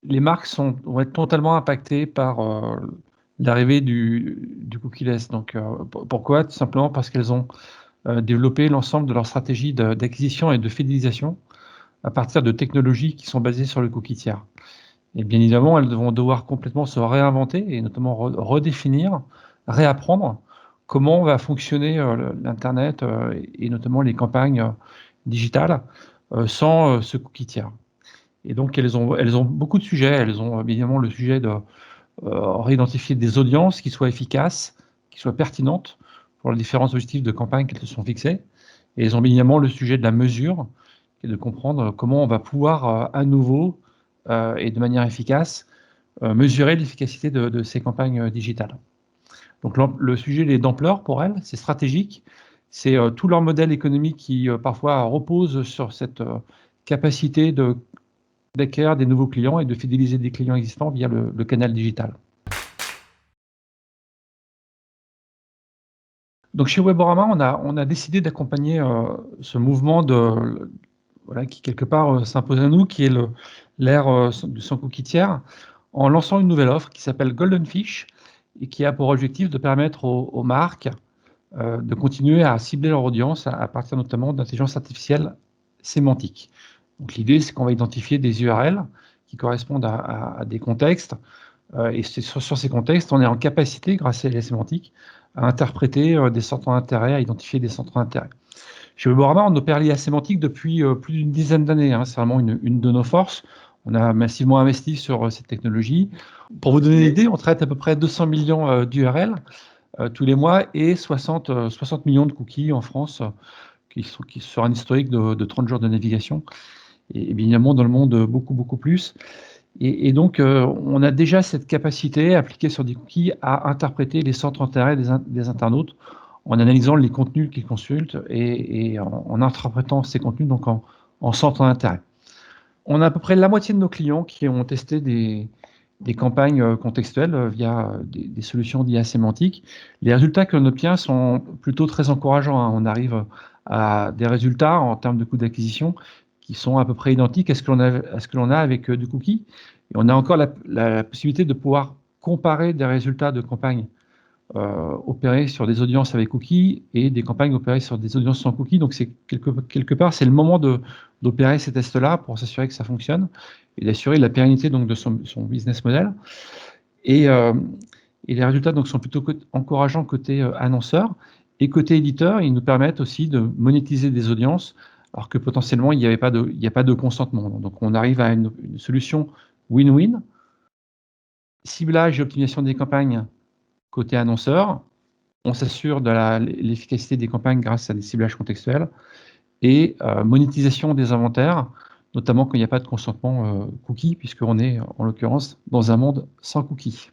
Les marques vont être totalement impactées par l'arrivée du cookieless. Donc, pourquoi? Tout simplement parce qu'elles ont développé l'ensemble de leur stratégie d'acquisition et de fidélisation à partir de technologies qui sont basées sur le cookie tiers. Et bien évidemment, elles vont devoir complètement se réinventer et notamment redéfinir, réapprendre comment va fonctionner l'Internet et notamment les campagnes digitales sans ce cookie tiers. Et donc, elles ont beaucoup de sujets. Elles ont évidemment le sujet de réidentifier des audiences qui soient efficaces, qui soient pertinentes pour les différents objectifs de campagne qu'elles se sont fixés. Et elles ont évidemment le sujet de la mesure, qui est de comprendre comment on va pouvoir à nouveau et de manière efficace mesurer l'efficacité de ces campagnes digitales. Donc le sujet il est d'ampleur pour elles, c'est stratégique, c'est tout leur modèle économique qui parfois repose sur cette capacité d'acquérir des nouveaux clients et de fidéliser des clients existants via le canal digital. Donc chez Weborama, on a décidé d'accompagner ce mouvement voilà, qui quelque part s'impose à nous, qui est l'ère du sans cookie tiers, en lançant une nouvelle offre qui s'appelle Golden Fish et qui a pour objectif de permettre aux marques de continuer à cibler leur audience à partir notamment d'intelligence artificielle sémantique. Donc l'idée, c'est qu'on va identifier des URL qui correspondent à des contextes, et c'est sur ces contextes, on est en capacité, grâce à la sémantique, à interpréter des centres d'intérêt, à identifier des centres d'intérêt. Chez Weborama, on opère l'IA sémantique depuis plus d'une dizaine d'années. Hein. C'est vraiment une de nos forces. On a massivement investi sur cette technologie. Pour vous donner une idée, on traite à peu près 200 millions d'URL tous les mois et 60 millions de cookies en France qui sur un historique de 30 jours de navigation. Et évidemment, dans le monde, beaucoup, beaucoup plus. Et donc, on a déjà cette capacité appliquée sur des cookies à interpréter les centres d'intérêt des internautes en analysant les contenus qu'ils consultent et en interprétant ces contenus donc en centres d'intérêt. On a à peu près la moitié de nos clients qui ont testé des campagnes contextuelles via des solutions d'IA sémantique. Les résultats que l'on obtient sont plutôt très encourageants. Hein. On arrive à des résultats en termes de coût d'acquisition qui sont à peu près identiques à ce que l'on a avec du cookie. Et on a encore la possibilité de pouvoir comparer des résultats de campagnes opérées sur des audiences avec cookies et des campagnes opérées sur des audiences sans cookies. Donc, c'est quelque part, c'est le moment d'opérer ces tests-là pour s'assurer que ça fonctionne et d'assurer la pérennité donc, de son business model. Et, euh, et les résultats donc, sont plutôt encourageants côté annonceur. Et côté éditeur, ils nous permettent aussi de monétiser des audiences, alors que potentiellement, il n'y a pas de consentement. Donc, on arrive à une solution win-win. Ciblage et optimisation des campagnes côté annonceur. On s'assure de l'efficacité des campagnes grâce à des ciblages contextuels et monétisation des inventaires, notamment quand il n'y a pas de consentement cookie, puisqu'on est en l'occurrence dans un monde sans cookies.